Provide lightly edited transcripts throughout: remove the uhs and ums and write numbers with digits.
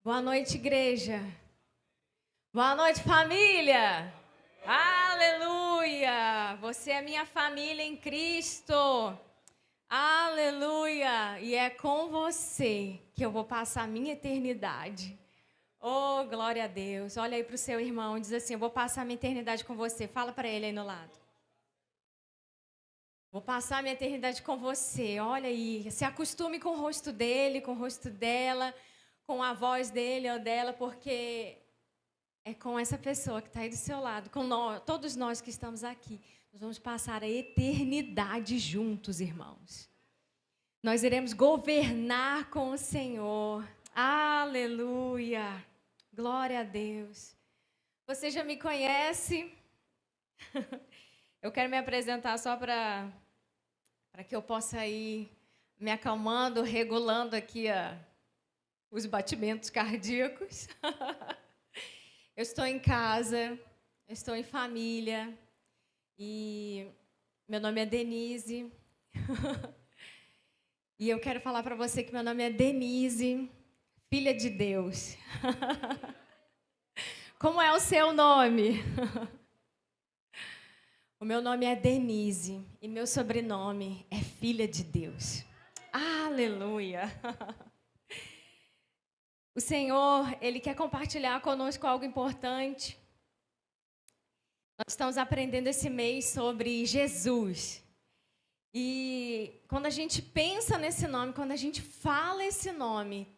Boa noite, igreja. Boa noite, família. Aleluia! Você é minha família em Cristo. Aleluia! E é com você que eu vou passar a minha eternidade. Oh, glória a Deus. Olha aí para o seu irmão e diz assim: eu vou passar a minha eternidade com você. Fala para ele aí no lado. Vou passar a minha eternidade com você. Olha aí, se acostume com o rosto dele, com o rosto dela, com a voz dele ou dela, porque é com essa pessoa que está aí do seu lado, com nós, todos nós que estamos aqui. Nós vamos passar a eternidade juntos, irmãos. Nós iremos governar com o Senhor. Aleluia! Glória a Deus. Você já me conhece? Eu quero me apresentar só para que eu possa ir me acalmando, regulando aqui os batimentos cardíacos. Eu estou em casa, eu estou em família e meu nome é Denise. E eu quero falar para você que meu nome é Denise, filha de Deus. Como é o seu nome? O meu nome é Denise e meu sobrenome é filha de Deus. Aleluia! O Senhor, Ele quer compartilhar conosco algo importante. Nós estamos aprendendo esse mês sobre Jesus. E quando a gente pensa nesse nome, quando a gente fala esse nome,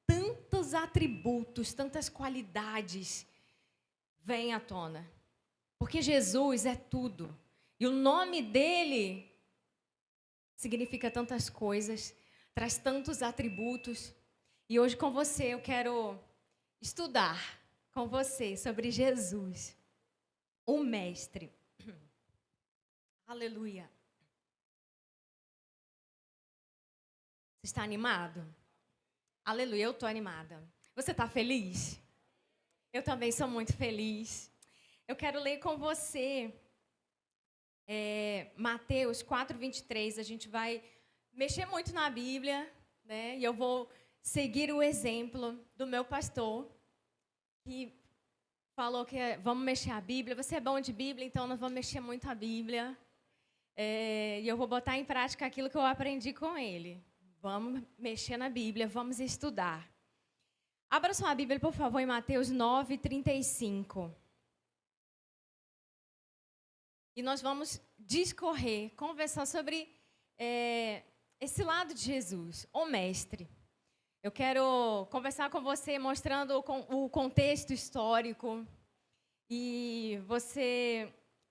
tantos atributos, tantas qualidades vêm à tona. Porque Jesus é tudo. E o nome dele significa tantas coisas, traz tantos atributos. E hoje com você eu quero estudar com você sobre Jesus, o Mestre. Aleluia. Você está animado? Aleluia, eu estou animada. Você está feliz? Eu também sou muito feliz. Eu quero ler com você Mateus 4:23. A gente vai mexer muito na Bíblia, né? E eu vou seguir o exemplo do meu pastor, que falou que vamos mexer a Bíblia. Você é bom de Bíblia, então nós vamos mexer muito a Bíblia. E eu vou botar em prática aquilo que eu aprendi com ele. Vamos mexer na Bíblia, vamos estudar. Abra sua Bíblia, por favor, em Mateus 9:35. E nós vamos discorrer, conversar sobre esse lado de Jesus, o Mestre. Eu quero conversar com você mostrando o contexto histórico. E você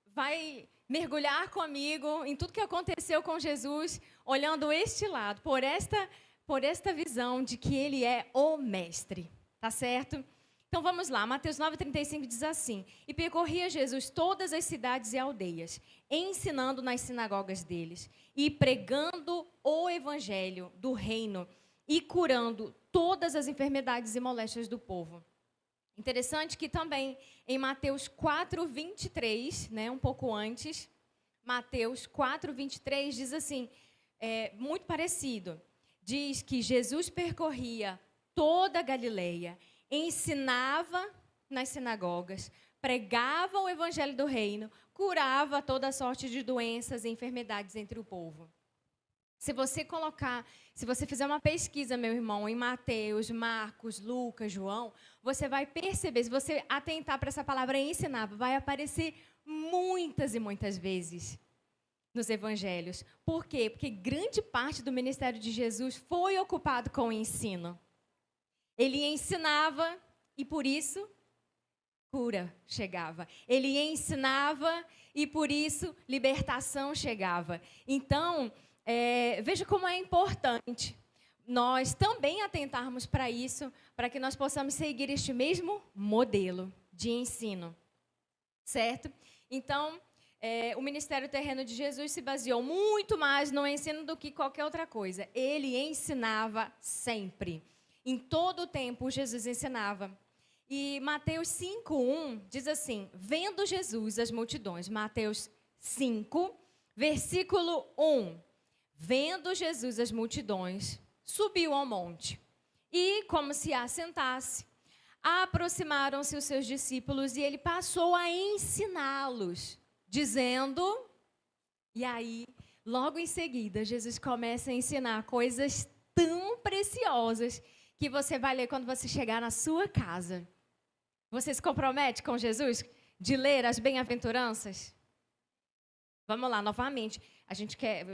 vai mergulhar comigo em tudo que aconteceu com Jesus, olhando este lado, por esta visão de que ele é o Mestre. Tá certo? Então vamos lá, Mateus 9:35 diz assim: E percorria Jesus todas as cidades e aldeias, ensinando nas sinagogas deles, e pregando o evangelho do reino, e curando todas as enfermidades e moléstias do povo. Interessante que também em Mateus 4:23, né, um pouco antes, Mateus 4:23 diz assim, muito parecido. Diz que Jesus percorria toda a Galileia, ensinava nas sinagogas, pregava o evangelho do reino, curava toda sorte de doenças e enfermidades entre o povo. Se você fizer uma pesquisa, meu irmão, em Mateus, Marcos, Lucas, João, você vai perceber, se você atentar para essa palavra ensinava, vai aparecer muitas e muitas vezes nos evangelhos. Por quê? Porque grande parte do ministério de Jesus foi ocupado com o ensino. Ele ensinava e, por isso, cura chegava. Ele ensinava e, por isso, libertação chegava. Então, veja como é importante nós também atentarmos para isso, para que nós possamos seguir este mesmo modelo de ensino. Certo? Então, o ministério terreno de Jesus se baseou muito mais no ensino do que qualquer outra coisa. Ele ensinava sempre. Em todo o tempo, Jesus ensinava. E Mateus 5:1 diz assim: vendo Jesus as multidões. Mateus 5, versículo 1. Vendo Jesus as multidões, subiu ao monte. e, como se assentasse, aproximaram-se os seus discípulos e ele passou a ensiná-los, dizendo... E aí, logo em seguida, Jesus começa a ensinar coisas tão preciosas que você vai ler quando você chegar na sua casa. Você se compromete com Jesus de ler as bem-aventuranças? Vamos lá, novamente. A gente quer...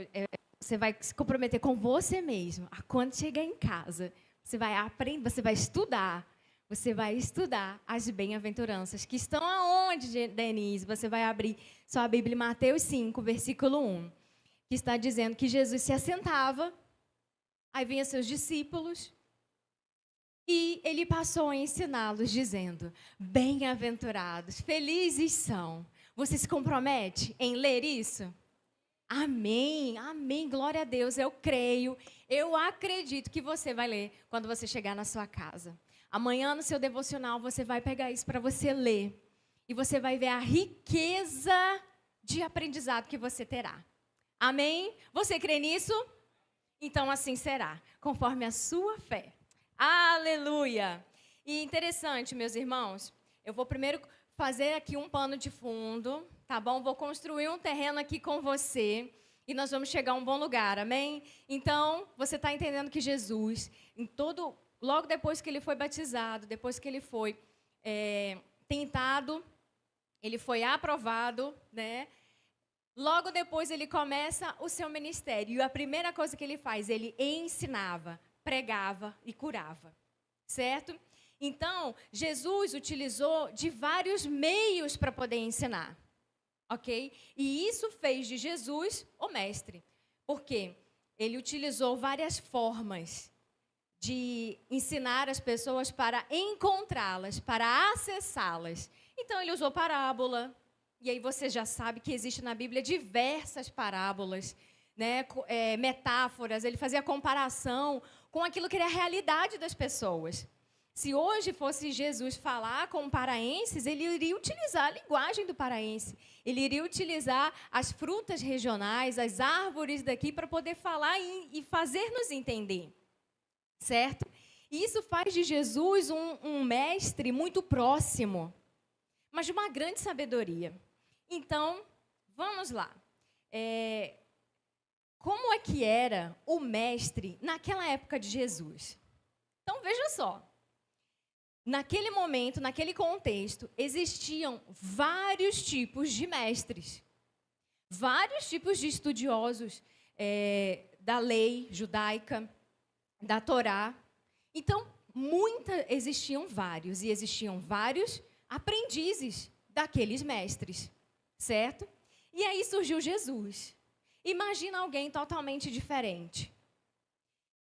você vai se comprometer com você mesmo. A quando chegar em casa, você vai aprender, você vai estudar. Você vai estudar as bem-aventuranças, que estão aonde, Denise? Você vai abrir sua Bíblia em Mateus 5, versículo 1, que está dizendo que Jesus se assentava, aí vinham seus discípulos, e ele passou a ensiná-los, dizendo, bem-aventurados, felizes são. Você se compromete em ler isso? Amém, amém, glória a Deus, eu creio, eu acredito que você vai ler quando você chegar na sua casa. Amanhã, no seu devocional, você vai pegar isso para você ler. E você vai ver a riqueza de aprendizado que você terá. Amém? Você crê nisso? Então, assim será, conforme a sua fé. Aleluia! E interessante, meus irmãos, eu vou primeiro fazer aqui um pano de fundo, tá bom? Vou construir um terreno aqui com você e nós vamos chegar a um bom lugar, amém? Então, você está entendendo que Jesus, logo depois que ele foi batizado, depois que ele foi tentado, ele foi aprovado, né? Logo depois ele começa o seu ministério. E a primeira coisa que ele faz, ele ensinava, pregava e curava, certo? Então, Jesus utilizou de vários meios para poder ensinar, ok? E isso fez de Jesus o mestre. Por quê? Ele utilizou várias formas de ensinar as pessoas para encontrá-las, para acessá-las. Então, ele usou parábola, e aí você já sabe que existe na Bíblia diversas parábolas, né, metáforas, ele fazia comparação com aquilo que era a realidade das pessoas. Se hoje fosse Jesus falar com paraenses, ele iria utilizar a linguagem do paraense, ele iria utilizar as frutas regionais, as árvores daqui, para poder falar e fazer-nos entender. Certo? E isso faz de Jesus um mestre muito próximo, mas de uma grande sabedoria. Então, vamos lá. Como é que era o mestre naquela época de Jesus? Então, veja só. Naquele momento, naquele contexto, existiam vários tipos de mestres, vários tipos de estudiosos da lei judaica, da Torá. Então, existiam vários aprendizes daqueles mestres, certo? E aí surgiu Jesus. Imagina alguém totalmente diferente,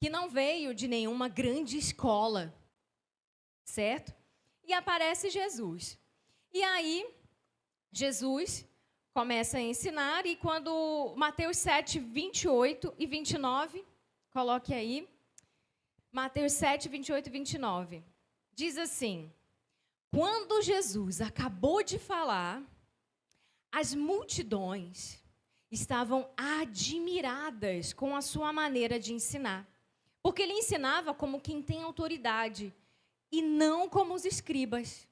que não veio de nenhuma grande escola, certo? E aparece Jesus. E aí, Jesus começa a ensinar, e quando Mateus 7, 28 e 29, coloque aí, Mateus 7, 28 e 29. Diz assim, quando Jesus acabou de falar, as multidões estavam admiradas com a sua maneira de ensinar. Porque ele ensinava como quem tem autoridade e não como os escribas.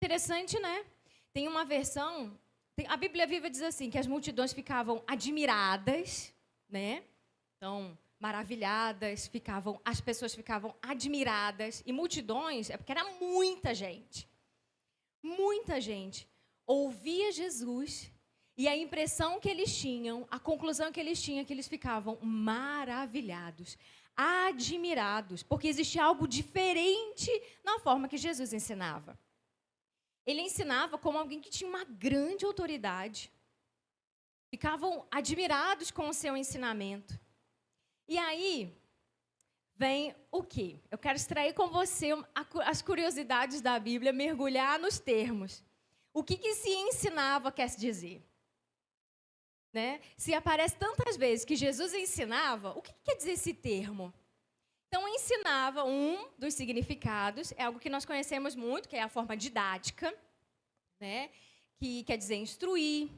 Interessante, né? Tem uma versão, a Bíblia Viva diz assim, que as multidões ficavam admiradas, né? Então, maravilhadas, as pessoas ficavam admiradas, e multidões, é porque era muita gente ouvia Jesus, e a impressão que eles tinham, a conclusão que eles tinham, é que eles ficavam maravilhados, admirados, porque existia algo diferente na forma que Jesus ensinava. Ele ensinava como alguém que tinha uma grande autoridade, ficavam admirados com o seu ensinamento. E aí, vem o quê? Eu quero extrair com você as curiosidades da Bíblia, mergulhar nos termos. O que se ensinava quer dizer? Né? Se aparece tantas vezes que Jesus ensinava, o que quer dizer esse termo? Então, ensinava, um dos significados, é algo que nós conhecemos muito, que é a forma didática, né? Que quer dizer instruir,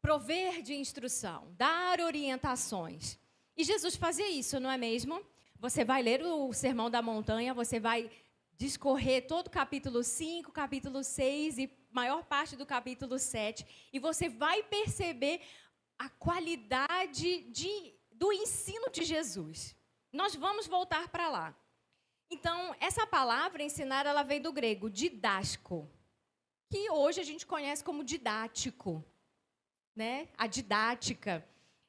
prover de instrução, dar orientações. E Jesus fazia isso, não é mesmo? você vai ler o Sermão da Montanha, você vai discorrer todo o capítulo 5, capítulo 6 e maior parte do capítulo 7, e você vai perceber a qualidade do ensino de Jesus. Nós vamos voltar para lá. Então, essa palavra ensinar, ela veio do grego didático, que hoje a gente conhece como didático, né? A didática,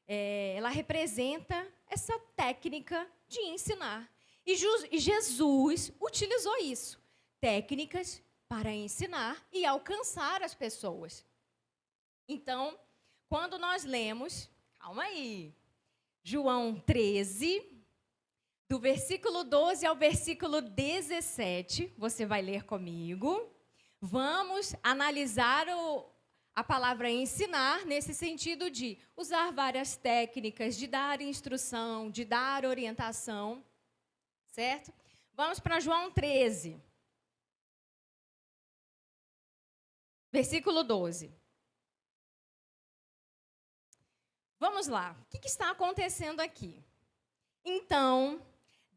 ela representa essa técnica de ensinar. E Jesus utilizou isso, técnicas para ensinar e alcançar as pessoas. Então, quando nós lemos, calma aí, João 13, do versículo 12 ao versículo 17, você vai ler comigo. Vamos analisar a palavra ensinar nesse sentido de usar várias técnicas, de dar instrução, de dar orientação, certo? Vamos para João 13, versículo 12. Vamos lá, o que está acontecendo aqui? Então,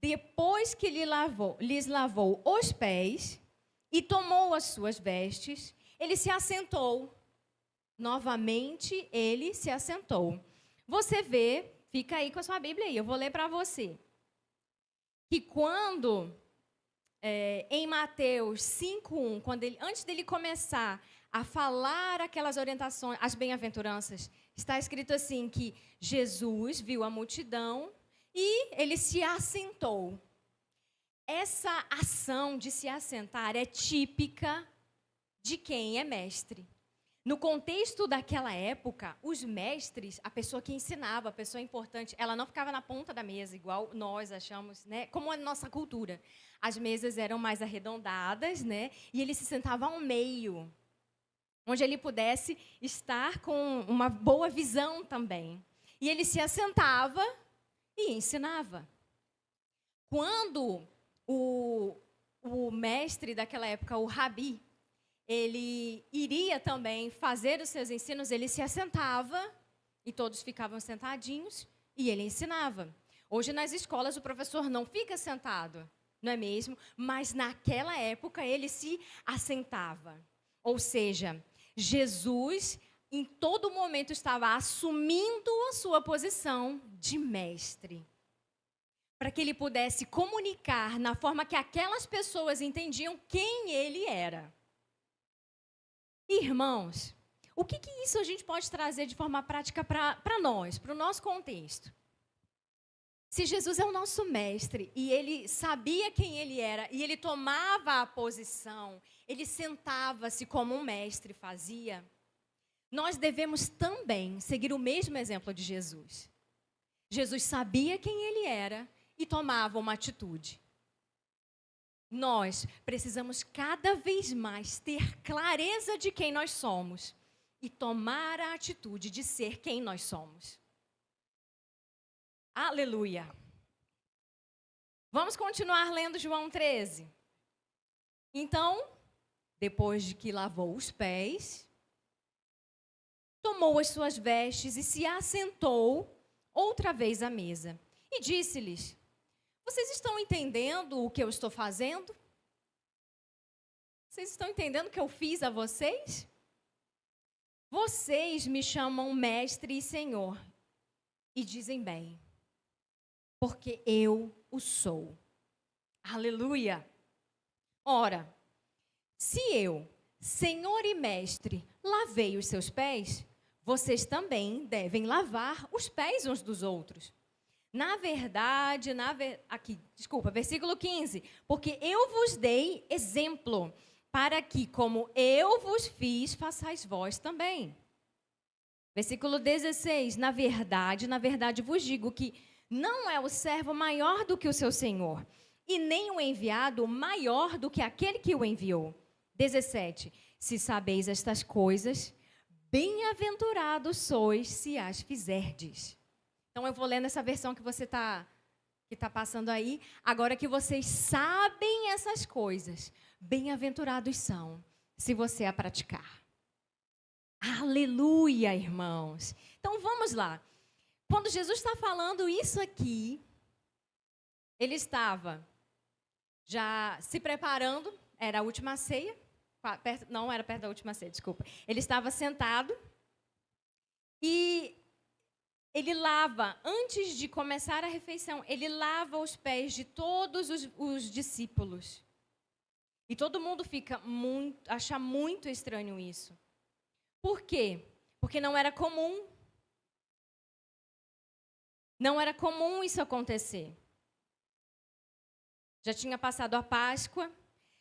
depois que lhes lavou os pés e tomou as suas vestes, ele se assentou. Novamente, ele se assentou. Você vê, fica aí com a sua Bíblia aí, eu vou ler para você. Que quando, em Mateus 5:1, antes dele começar a falar aquelas orientações, as bem-aventuranças, está escrito assim que Jesus viu a multidão e ele se assentou. Essa ação de se assentar é típica de quem é mestre. No contexto daquela época, os mestres, a pessoa que ensinava, a pessoa importante, ela não ficava na ponta da mesa, igual nós achamos, né? Como a nossa cultura. As mesas eram mais arredondadas, né? E ele se sentava ao meio, onde ele pudesse estar com uma boa visão também. E ele se assentava e ensinava. Quando o mestre daquela época, o rabi, ele iria também fazer os seus ensinos, ele se assentava e todos ficavam sentadinhos e ele ensinava. Hoje nas escolas o professor não fica sentado, não é mesmo? Mas naquela época ele se assentava. Ou seja, Jesus em todo momento estava assumindo a sua posição de mestre, para que ele pudesse comunicar na forma que aquelas pessoas entendiam quem ele era. Irmãos, o que isso a gente pode trazer de forma prática para nós, para o nosso contexto? Se Jesus é o nosso mestre e ele sabia quem ele era e ele tomava a posição, ele sentava-se como um mestre fazia, nós devemos também seguir o mesmo exemplo de Jesus. Jesus sabia quem ele era e tomava uma atitude. Nós precisamos cada vez mais ter clareza de quem nós somos e tomar a atitude de ser quem nós somos. Aleluia! Vamos continuar lendo João 13. Então, depois de que lavou os pés, tomou as suas vestes e se assentou outra vez à mesa. E disse-lhes: vocês estão entendendo o que eu estou fazendo? Vocês estão entendendo o que eu fiz a vocês? Vocês me chamam mestre e senhor e dizem bem, porque eu o sou. Aleluia! Ora, se eu, senhor e mestre, lavei os seus pés, vocês também devem lavar os pés uns dos outros. Na verdade, versículo 15. Porque eu vos dei exemplo, para que, como eu vos fiz, façais vós também. Versículo 16. Na verdade vos digo que não é o servo maior do que o seu senhor, e nem o enviado maior do que aquele que o enviou. 17. Se sabeis estas coisas, bem-aventurados sois se as fizerdes. Então, eu vou lendo essa versão que você tá passando aí. Agora que vocês sabem essas coisas, bem-aventurados são, se você a praticar. Aleluia, irmãos. Então, vamos lá. Quando Jesus está falando isso aqui, Ele estava já se preparando, era a última ceia, não era perto da última ceia, desculpa. Ele estava sentado e ele lava, antes de começar a refeição, ele lava os pés de todos os discípulos. E todo mundo acha muito estranho isso. Por quê? Porque não era comum. Não era comum isso acontecer. Já tinha passado a Páscoa,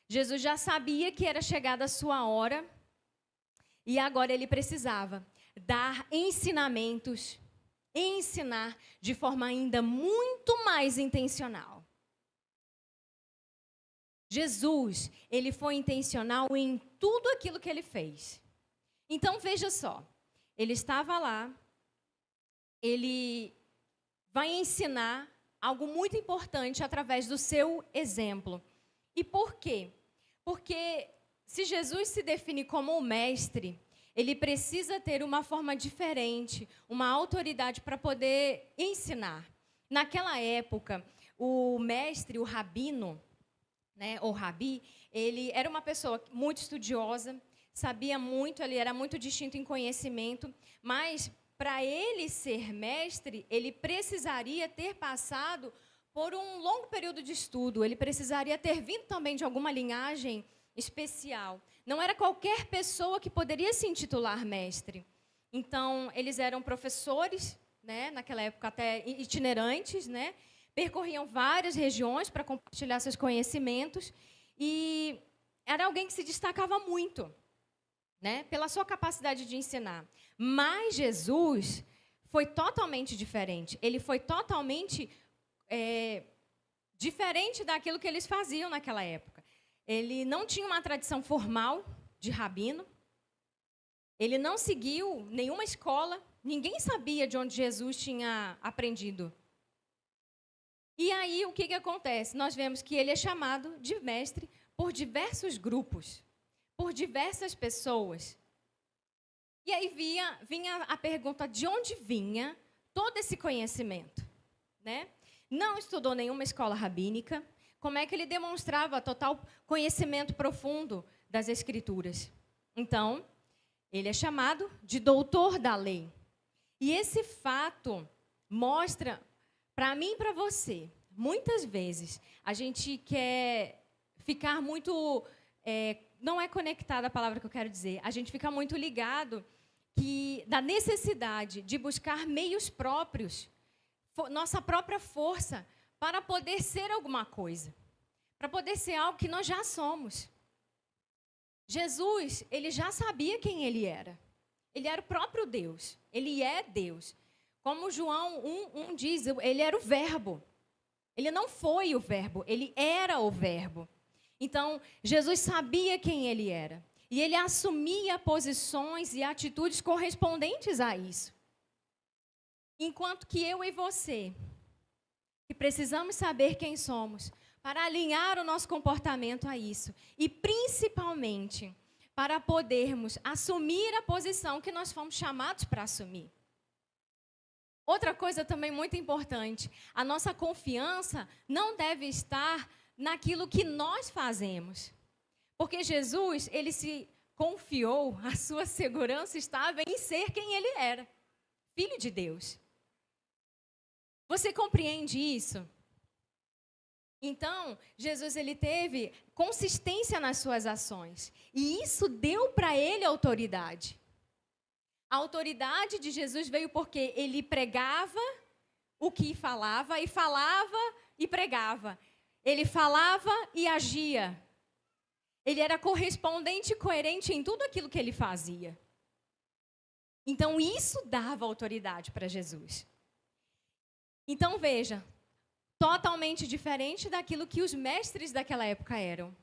Jesus já sabia que era chegada a sua hora, e agora ele precisava dar ensinamentos, ensinar de forma ainda muito mais intencional. Jesus, ele foi intencional em tudo aquilo que ele fez. Então, veja só, ele estava lá, ele vai ensinar algo muito importante através do seu exemplo. E por quê? Porque se Jesus se define como um mestre, ele precisa ter uma forma diferente, uma autoridade para poder ensinar. Naquela época, o mestre, o rabino, ou rabi, ele era uma pessoa muito estudiosa, sabia muito, ele era muito distinto em conhecimento, mas para ele ser mestre, ele precisaria ter passado por um longo período de estudo, ele precisaria ter vindo também de alguma linhagem especial. Não era qualquer pessoa que poderia se intitular mestre. Então, eles eram professores, naquela época até itinerantes, percorriam várias regiões para compartilhar seus conhecimentos, e era alguém que se destacava muito, pela sua capacidade de ensinar. Mas Jesus foi totalmente diferente. Ele foi totalmente diferente daquilo que eles faziam naquela época. Ele não tinha uma tradição formal de rabino. Ele não seguiu nenhuma escola. Ninguém sabia de onde Jesus tinha aprendido. E aí, o que acontece? Nós vemos que ele é chamado de mestre por diversos grupos, por diversas pessoas. E aí vinha a pergunta de onde vinha todo esse conhecimento, Não estudou nenhuma escola rabínica. Como é que ele demonstrava total conhecimento profundo das Escrituras? Então, ele é chamado de doutor da lei. E esse fato mostra para mim e para você, muitas vezes, a gente quer ficar muito... não é conectado a palavra que eu quero dizer. A gente fica muito ligado da necessidade de buscar meios próprios, nossa própria força, para poder ser alguma coisa, para poder ser algo que nós já somos. Jesus, ele já sabia quem ele era. Ele era o próprio Deus. Ele é Deus. Como João 1 diz, ele era o Verbo. Ele não foi o Verbo, ele era o Verbo. Então, Jesus sabia quem ele era. E ele assumia posições e atitudes correspondentes a isso. Enquanto que eu e você, que precisamos saber quem somos, para alinhar o nosso comportamento a isso. E, principalmente, para podermos assumir a posição que nós fomos chamados para assumir. Outra coisa também muito importante, a nossa confiança não deve estar naquilo que nós fazemos. Porque Jesus, ele se confiou, a sua segurança estava em ser quem ele era, Filho de Deus. Você compreende isso? Então, Jesus, ele teve consistência nas suas ações. E isso deu para ele autoridade. A autoridade de Jesus veio porque ele pregava o que falava e pregava. Ele falava e agia. Ele era correspondente e coerente em tudo aquilo que ele fazia. Então, isso dava autoridade para Jesus. Então, veja, totalmente diferente daquilo que os mestres daquela época eram.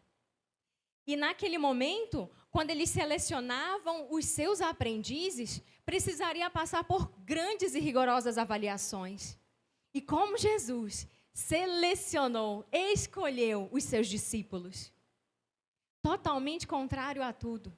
E naquele momento, quando eles selecionavam os seus aprendizes, precisaria passar por grandes e rigorosas avaliações. E como Jesus selecionou, escolheu os seus discípulos. Totalmente contrário a tudo.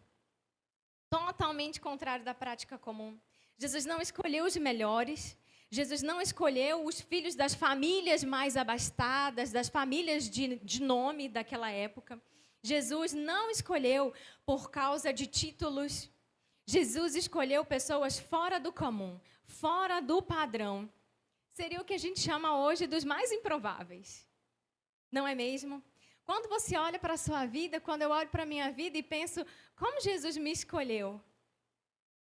Totalmente contrário da prática comum. Jesus não escolheu os melhores. Jesus não escolheu os filhos das famílias mais abastadas, das famílias de nome daquela época. Jesus não escolheu por causa de títulos. Jesus escolheu pessoas fora do comum, fora do padrão. Seria o que a gente chama hoje dos mais improváveis. Não é mesmo? Quando você olha para a sua vida, quando eu olho para a minha vida e penso, como Jesus me escolheu?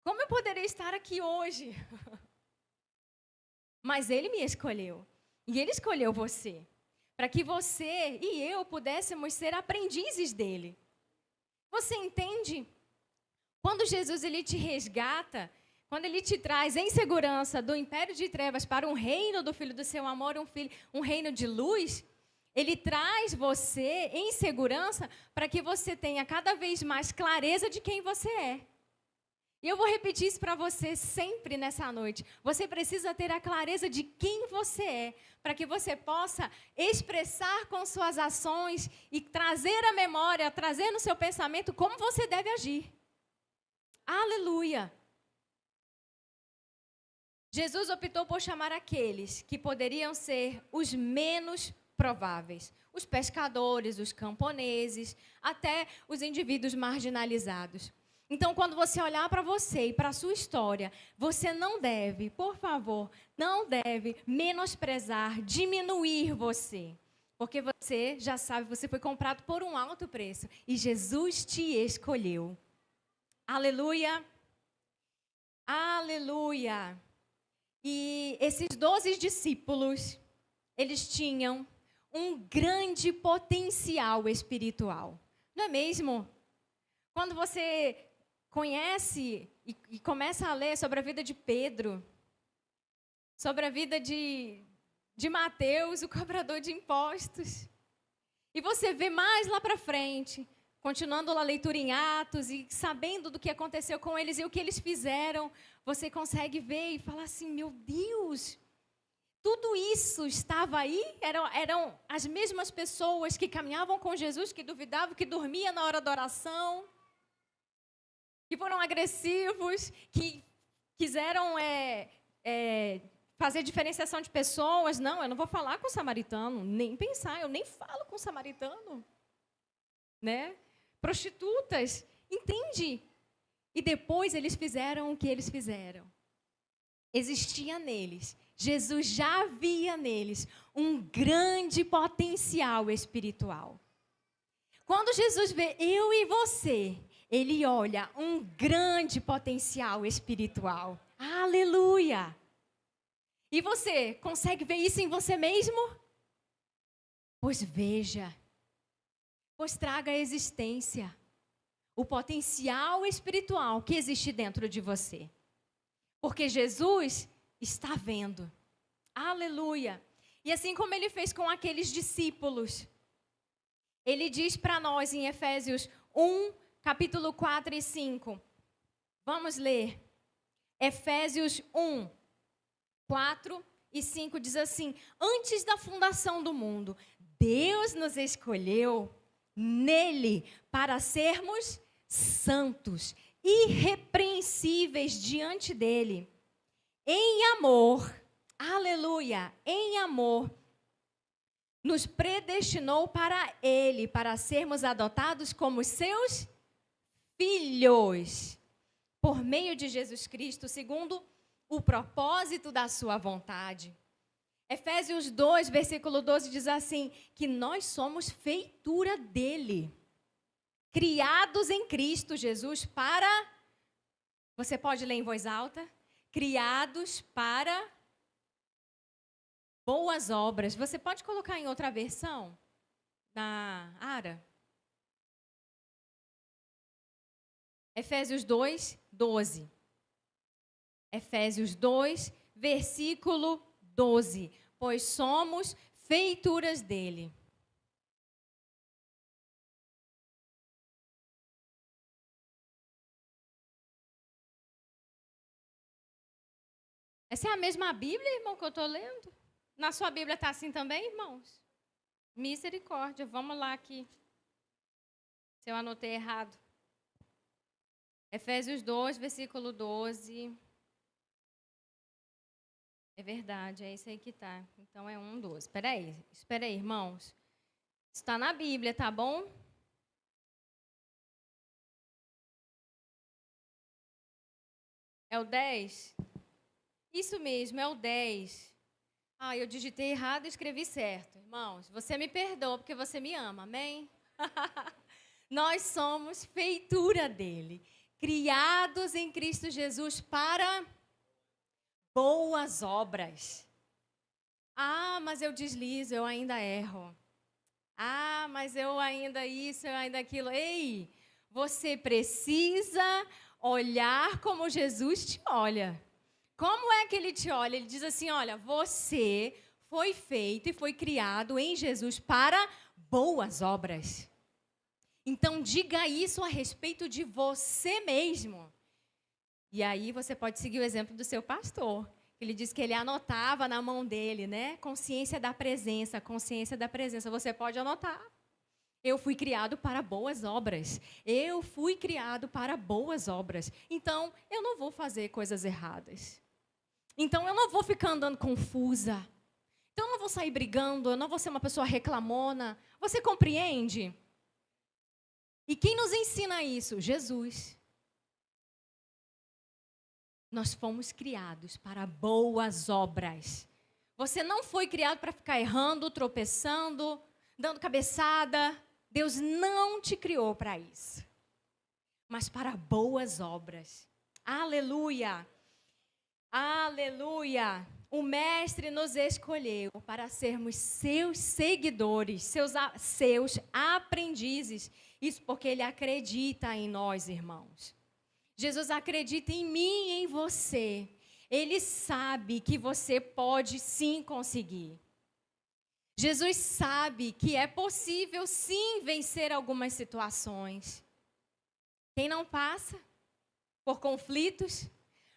Como eu poderia estar aqui hoje? Mas Ele me escolheu. E Ele escolheu você. Para que você e eu pudéssemos ser aprendizes dEle. Você entende? Quando Jesus ele te resgata, quando Ele te traz em segurança do império de trevas para um reino do Filho do seu amor, um reino de luz, Ele traz você em segurança para que você tenha cada vez mais clareza de quem você é. E eu vou repetir isso para você sempre nessa noite. Você precisa ter a clareza de quem você é, para que você possa expressar com suas ações e trazer à memória, trazer no seu pensamento como você deve agir. Aleluia! Jesus optou por chamar aqueles que poderiam ser os menos prováveis. Os pescadores, os camponeses, até os indivíduos marginalizados. Então, quando você olhar para você e para a sua história, você não deve, por favor, não deve menosprezar, diminuir você. Porque você já sabe, você foi comprado por um alto preço e Jesus te escolheu. Aleluia! Aleluia! E esses 12 discípulos, eles tinham um grande potencial espiritual. Não é mesmo? Quando você conhece e começa a ler sobre a vida de Pedro, sobre a vida de Mateus, o cobrador de impostos, e você vê mais lá para frente, continuando a leitura em Atos e sabendo do que aconteceu com eles e o que eles fizeram, você consegue ver e falar assim, meu Deus, tudo isso estava aí? Eram as mesmas pessoas que caminhavam com Jesus, que duvidavam, que dormiam na hora da oração, que foram agressivos, que quiseram fazer diferenciação de pessoas. Não, eu não vou falar com o samaritano, nem pensar, eu nem falo com o samaritano. Né? Prostitutas, entende? E depois eles fizeram o que eles fizeram. Existia neles, Jesus já via neles um grande potencial espiritual. Quando Jesus vê eu e você, Ele olha um grande potencial espiritual. Aleluia! E você consegue ver isso em você mesmo? Pois veja. Pois traga à existência o potencial espiritual que existe dentro de você. Porque Jesus está vendo. Aleluia! E assim como Ele fez com aqueles discípulos, Ele diz para nós em Efésios 1, capítulo 4 e 5. Vamos ler. Efésios 1, 4 e 5 diz assim: antes da fundação do mundo, Deus nos escolheu nele para sermos santos, irrepreensíveis diante dele. Em amor, aleluia, em amor, nos predestinou para ele, para sermos adotados como seus filhos, por meio de Jesus Cristo, segundo o propósito da sua vontade. Efésios 2, versículo 12 diz assim, que nós somos feitura dele, criados em Cristo Jesus para, você pode ler em voz alta? Criados para boas obras. Você pode colocar em outra versão? Na Ara? Efésios 2, 12. Efésios 2, versículo 12. Pois somos feituras dele. Essa é a mesma Bíblia, irmão, que eu estou lendo? Na sua Bíblia está assim também, irmãos? Misericórdia. Vamos lá aqui. Se eu anotei errado. Efésios 2, versículo 12. É verdade, é isso aí que tá. Então é 1:12. Espera aí, irmãos. Está na Bíblia, tá bom? É o 10? Isso mesmo, é o 10. Ah, eu digitei errado e escrevi certo. Irmãos, você me perdoa porque você me ama, amém? Nós somos feitura dele, criados em Cristo Jesus para boas obras. Ah, mas eu deslizo, eu ainda erro. Ah, mas eu ainda isso, eu ainda aquilo. Ei, você precisa olhar como Jesus te olha. Como é que ele te olha? Ele diz assim: olha, você foi feito e foi criado em Jesus para boas obras. Então, diga isso a respeito de você mesmo. E aí você pode seguir o exemplo do seu pastor. Ele diz que ele anotava na mão dele, né? Consciência da presença, consciência da presença. Você pode anotar. Eu fui criado para boas obras. Eu fui criado para boas obras. Então, eu não vou fazer coisas erradas. Então, eu não vou ficar andando confusa. Então, eu não vou sair brigando, eu não vou ser uma pessoa reclamona. Você compreende? E quem nos ensina isso? Jesus. Nós fomos criados para boas obras. Você não foi criado para ficar errando, tropeçando, dando cabeçada. Deus não te criou para isso. Mas para boas obras. Aleluia! Aleluia! O Mestre nos escolheu para sermos seus seguidores, seus aprendizes. Isso porque Ele acredita em nós, irmãos. Jesus acredita em mim e em você. Ele sabe que você pode sim conseguir. Jesus sabe que é possível sim vencer algumas situações. Quem não passa por conflitos,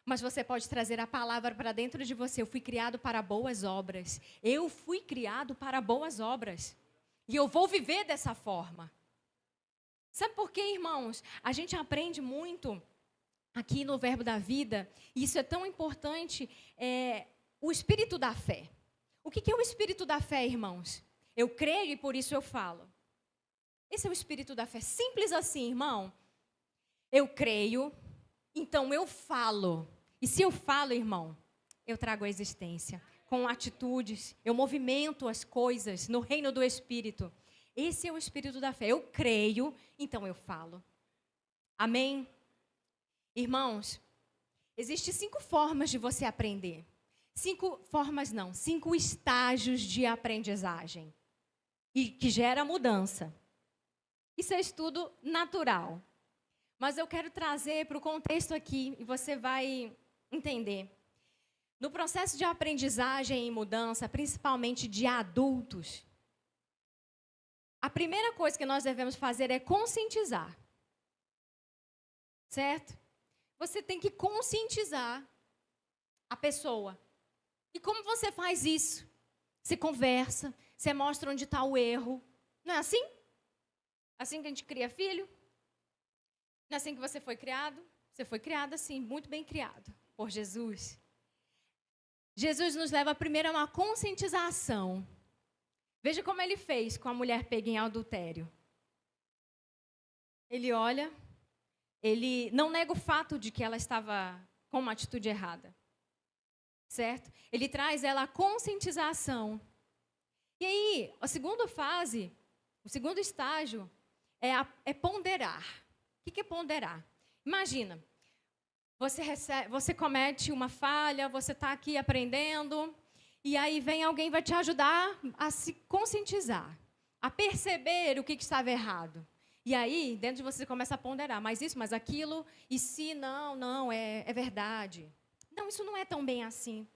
mas você pode trazer a palavra para dentro de você. Eu fui criado para boas obras. Eu fui criado para boas obras. E eu vou viver dessa forma. Sabe por quê, irmãos? A gente aprende muito aqui no Verbo da Vida, e isso é tão importante, o espírito da fé. O que é o espírito da fé, irmãos? Eu creio e por isso eu falo. Esse é o espírito da fé. Simples assim, irmão. Eu creio, então eu falo. E se eu falo, irmão, eu trago a existência. Com atitudes, eu movimento as coisas no reino do Espírito. Esse é o espírito da fé. Eu creio, então eu falo. Amém? Irmãos, existem 5 formas de você aprender. 5 formas não, 5 estágios de aprendizagem. E que gera mudança. Isso é estudo natural. Mas eu quero trazer para o contexto aqui, e você vai entender. No processo de aprendizagem e mudança, principalmente de adultos, a primeira coisa que nós devemos fazer é conscientizar. Certo? Você tem que conscientizar a pessoa. E como você faz isso? Você conversa, você mostra onde está o erro. Não é assim? Assim que a gente cria filho? Não é assim que você foi criado? Você foi criado assim, muito bem criado, por Jesus. Jesus nos leva primeiro a uma conscientização. Veja como ele fez com a mulher pega em adultério. Ele olha, ele não nega o fato de que ela estava com uma atitude errada. Certo? Ele traz ela a conscientização. E aí, a segunda fase, o segundo estágio, é ponderar. O que é ponderar? Imagina, você comete uma falha, você está aqui aprendendo, e aí vem alguém e vai te ajudar a se conscientizar, a perceber o que estava errado. E aí, dentro de você começa a ponderar, mas isso, mas aquilo, e se não, é verdade. Não, isso não é tão bem assim.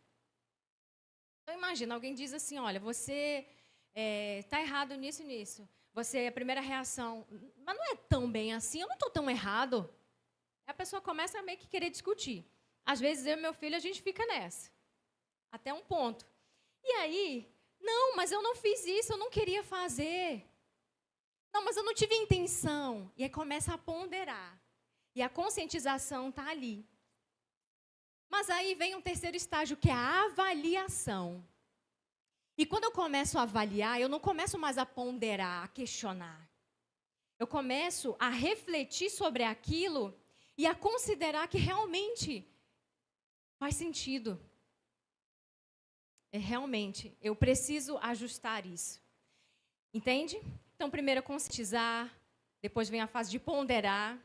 Então, imagina, alguém diz assim, olha, você está errado nisso e nisso. Você, a primeira reação, mas não é tão bem assim, eu não estou tão errado. A pessoa começa a meio que querer discutir. Às vezes, eu e meu filho, a gente fica nessa. Até um ponto. E aí, não, mas eu não fiz isso, eu não queria fazer. Não, mas eu não tive intenção. E aí começa a ponderar. E a conscientização está ali. Mas aí vem um terceiro estágio, que é a avaliação. E quando eu começo a avaliar, eu não começo mais a ponderar, a questionar. Eu começo a refletir sobre aquilo e a considerar que realmente faz sentido. Realmente, eu preciso ajustar isso. Entende? Então, primeiro é conscientizar, depois vem a fase de ponderar,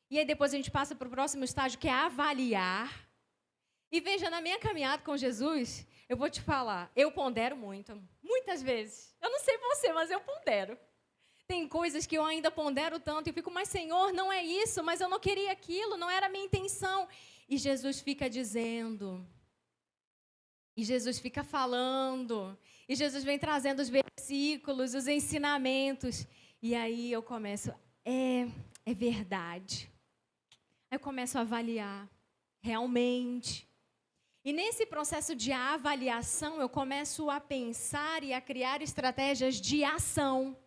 e aí depois a gente passa para o próximo estágio, que é avaliar. E veja, na minha caminhada com Jesus, eu vou te falar, eu pondero muito, muitas vezes. Eu não sei você, mas eu pondero. Tem coisas que eu ainda pondero tanto e fico, mas Senhor, não é isso, mas eu não queria aquilo, não era a minha intenção. E Jesus fica dizendo, e Jesus fica falando, e Jesus vem trazendo os versículos, os ensinamentos. E aí eu começo, é verdade. Aí eu começo a avaliar, realmente. E nesse processo de avaliação, eu começo a pensar e a criar estratégias de ação,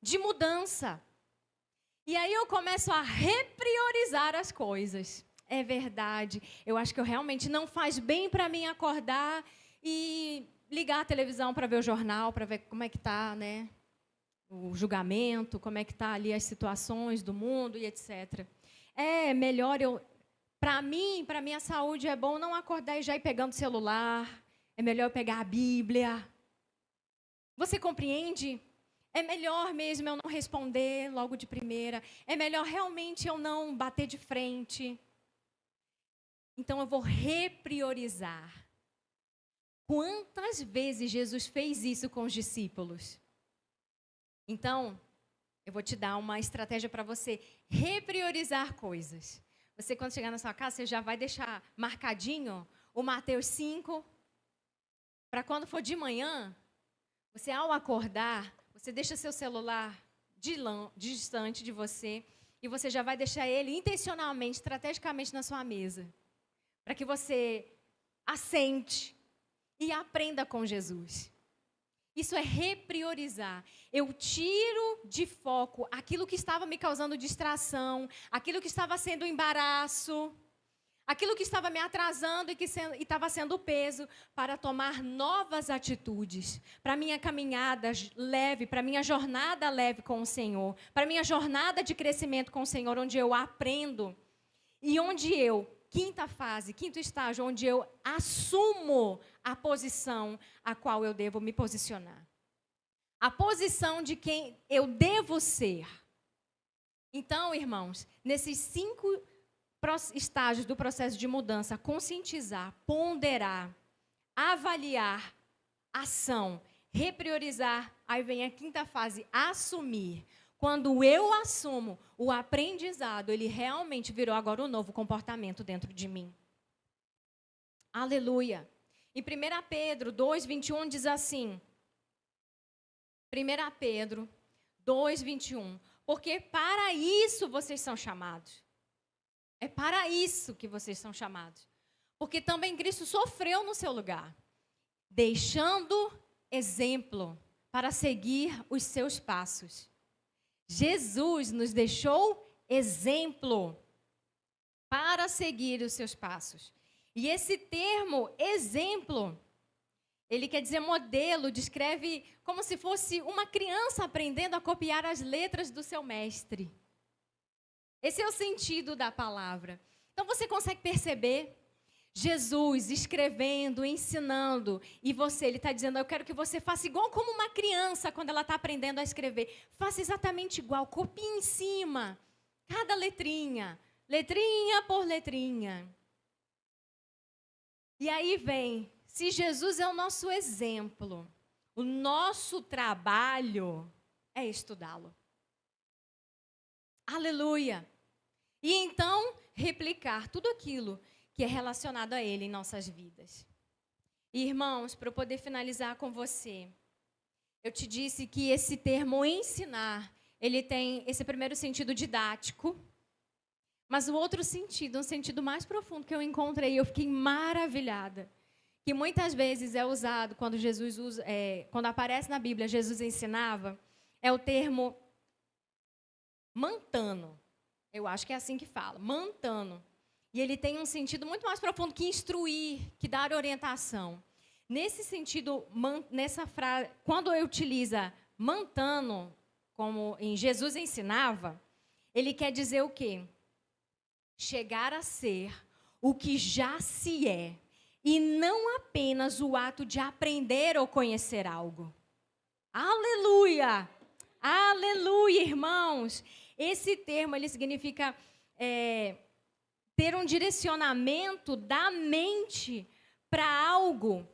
de mudança. E aí eu começo a repriorizar as coisas. É verdade, eu acho que eu realmente não faz bem para mim acordar e ligar a televisão para ver o jornal, para ver como é que está, né, o julgamento, como é que está ali as situações do mundo e etc. É melhor para mim, para minha saúde, é bom não acordar e já ir pegando o celular. É melhor eu pegar a Bíblia. Você compreende? É melhor mesmo eu não responder logo de primeira. É melhor realmente eu não bater de frente. Então, eu vou repriorizar. Quantas vezes Jesus fez isso com os discípulos? Então, eu vou te dar uma estratégia para você repriorizar coisas. Você, quando chegar na sua casa, você já vai deixar marcadinho o Mateus 5, para quando for de manhã, você, ao acordar, você deixa seu celular distante de você e você já vai deixar ele intencionalmente, estrategicamente na sua mesa, para que você assente e aprenda com Jesus. Isso é repriorizar. Eu tiro de foco aquilo que estava me causando distração, aquilo que estava sendo embaraço, aquilo que estava me atrasando e que estava sendo peso, para tomar novas atitudes, para a minha caminhada leve, para a minha jornada leve com o Senhor, para a minha jornada de crescimento com o Senhor, onde eu aprendo e onde eu, quinto estágio, onde eu assumo a posição a qual eu devo me posicionar. A posição de quem eu devo ser. Então, irmãos, nesses 5 estágios do processo de mudança, conscientizar, ponderar, avaliar, ação, repriorizar, aí vem a 5ª fase, assumir. Quando eu assumo o aprendizado, ele realmente virou agora um novo comportamento dentro de mim. Aleluia. Em 1 Pedro 2:21 diz assim, 1 Pedro 2:21, porque para isso vocês são chamados. É para isso que vocês são chamados. Porque também Cristo sofreu no seu lugar, deixando exemplo para seguir os seus passos. Jesus nos deixou exemplo para seguir os seus passos. E esse termo, exemplo, ele quer dizer modelo, descreve como se fosse uma criança aprendendo a copiar as letras do seu mestre. Esse é o sentido da palavra. Então, você consegue perceber Jesus escrevendo, ensinando, e ele está dizendo, eu quero que você faça igual como uma criança, quando ela está aprendendo a escrever. Faça exatamente igual, copie em cima, cada letrinha por letrinha. E aí vem, se Jesus é o nosso exemplo, o nosso trabalho é estudá-lo. Aleluia! E então, replicar tudo aquilo que é relacionado a Ele em nossas vidas. E, irmãos, para eu poder finalizar com você, eu te disse que esse termo ensinar, ele tem esse primeiro sentido didático, mas o outro sentido, um sentido mais profundo que eu encontrei, eu fiquei maravilhada, que muitas vezes é usado quando Jesus usa, quando aparece na Bíblia, Jesus ensinava, é o termo mantano. Eu acho que é assim que fala, mantano. E ele tem um sentido muito mais profundo que instruir, que dar orientação. Nesse sentido, nessa frase, quando eu utiliza mantano, como em Jesus ensinava, ele quer dizer o quê? Chegar a ser o que já se é, e não apenas o ato de aprender ou conhecer algo. Aleluia! Aleluia, irmãos! Esse termo, ele significa ter um direcionamento da mente para algo.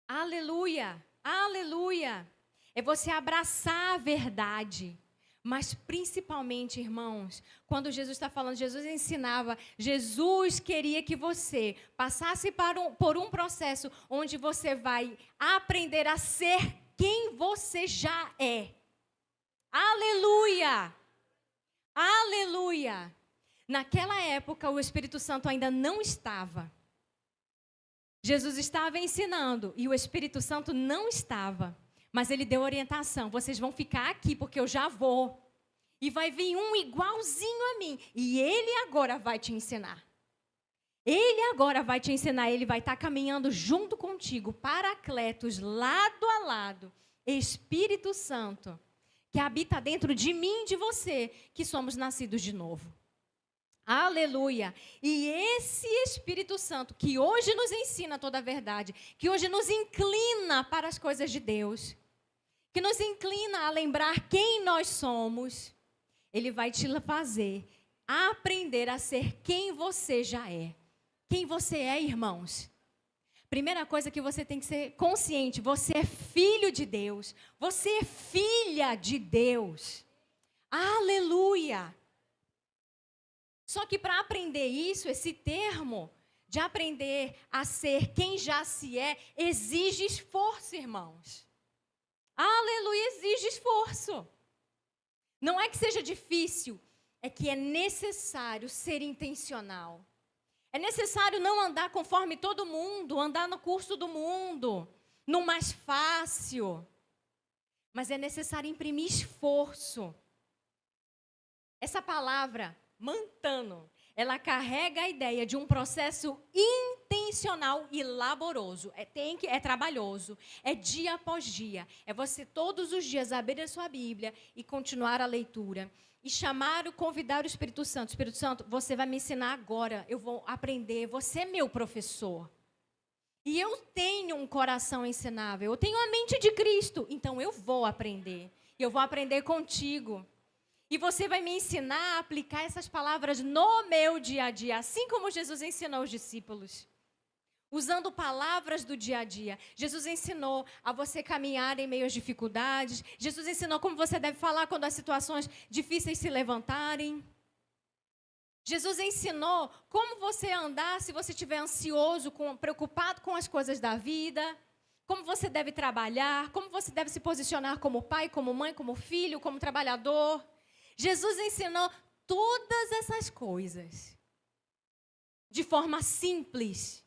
Aleluia! Aleluia! É você abraçar a verdade. Mas principalmente, irmãos, quando Jesus está falando, Jesus ensinava, Jesus queria que você passasse por um processo onde você vai aprender a ser quem você já é. Aleluia! Aleluia! Naquela época, o Espírito Santo ainda não estava. Jesus estava ensinando e o Espírito Santo não estava. Mas ele deu orientação, vocês vão ficar aqui porque eu já vou. E vai vir um igualzinho a mim. E ele agora vai te ensinar. Ele agora vai te ensinar, ele vai estar caminhando junto contigo, Paracletos, lado a lado, Espírito Santo, que habita dentro de mim e de você, que somos nascidos de novo. Aleluia! E esse Espírito Santo, que hoje nos ensina toda a verdade, que hoje nos inclina para as coisas de Deus, que nos inclina a lembrar quem nós somos, ele vai te fazer aprender a ser quem você já é. Quem você é, irmãos? Primeira coisa que você tem que ser consciente, você é filho de Deus, você é filha de Deus. Aleluia! Só que para aprender isso, esse termo de aprender a ser quem já se é, exige esforço, irmãos. Aleluia, exige esforço. Não é que seja difícil, é que é necessário ser intencional. É necessário não andar conforme todo mundo, andar no curso do mundo, no mais fácil. Mas é necessário imprimir esforço. Essa palavra, mantano, ela carrega a ideia de um processo intencional e laboroso. É trabalhoso, é dia após dia. É você todos os dias abrir a sua Bíblia e continuar a leitura. E convidar o Espírito Santo. Espírito Santo, você vai me ensinar agora, eu vou aprender, você é meu professor. E eu tenho um coração ensinável, eu tenho a mente de Cristo, então eu vou aprender. E eu vou aprender contigo. E você vai me ensinar a aplicar essas palavras no meu dia a dia, assim como Jesus ensinou os discípulos. Usando palavras do dia a dia. Jesus ensinou a você caminhar em meio às dificuldades. Jesus ensinou como você deve falar quando as situações difíceis se levantarem. Jesus ensinou como você andar se você estiver ansioso, preocupado com as coisas da vida. Como você deve trabalhar, como você deve se posicionar como pai, como mãe, como filho, como trabalhador. Jesus ensinou todas essas coisas de forma simples,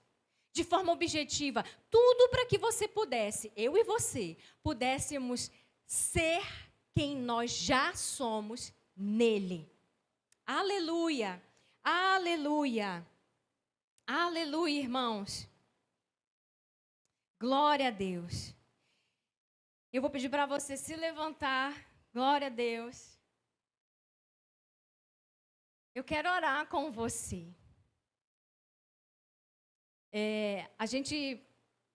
de forma objetiva, tudo para que você pudesse, eu e você, pudéssemos ser quem nós já somos nele. Aleluia, aleluia, aleluia, irmãos. Glória a Deus. Eu vou pedir para você se levantar, glória a Deus. Eu quero orar com você.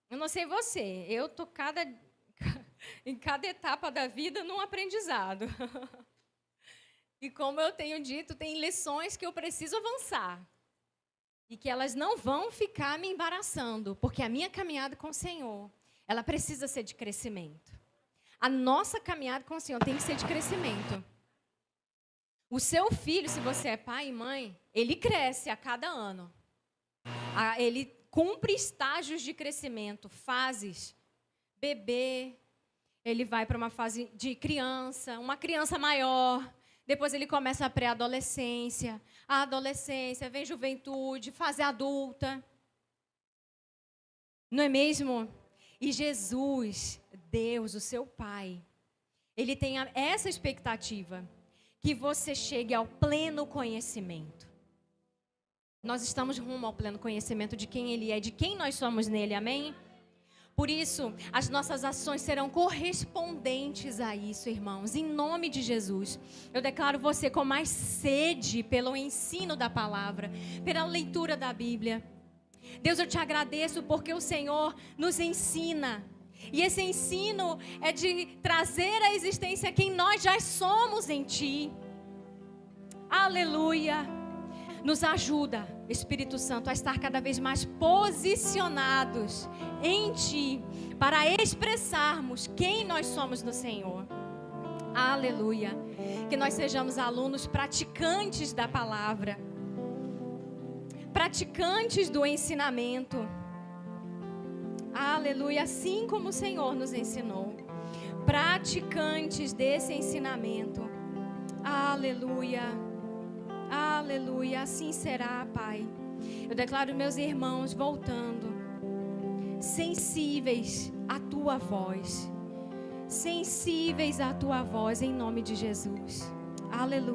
Eu não sei você, eu estou em cada etapa da vida num aprendizado. E como eu tenho dito, tem lições que eu preciso avançar. E que elas não vão ficar me embaraçando, porque a minha caminhada com o Senhor, ela precisa ser de crescimento. A nossa caminhada com o Senhor tem que ser de crescimento. O seu filho, se você é pai e mãe, ele cresce a cada ano. Ele cumpre estágios de crescimento, fases. Bebê, ele vai para uma fase de criança, uma criança maior. Depois ele começa a pré-adolescência. A adolescência, vem juventude, fase adulta. Não é mesmo? E Jesus, Deus, o seu Pai, ele tem essa expectativa, que você chegue ao pleno conhecimento. Nós estamos rumo ao pleno conhecimento de quem Ele é, de quem nós somos nele, amém? Por isso, as nossas ações serão correspondentes a isso, irmãos, em nome de Jesus. Eu declaro você com mais sede pelo ensino da palavra, pela leitura da Bíblia. Deus, eu te agradeço porque o Senhor nos ensina. E esse ensino é de trazer à existência quem nós já somos em Ti. Aleluia. Nos ajuda, Espírito Santo, a estar cada vez mais posicionados em Ti, para expressarmos quem nós somos no Senhor. Aleluia. Que nós sejamos alunos praticantes da palavra, praticantes do ensinamento. Aleluia, assim como o Senhor nos ensinou. Praticantes desse ensinamento. Aleluia. Aleluia, assim será, Pai. Eu declaro meus irmãos voltando, sensíveis à Tua voz. Sensíveis à Tua voz, em nome de Jesus. Aleluia.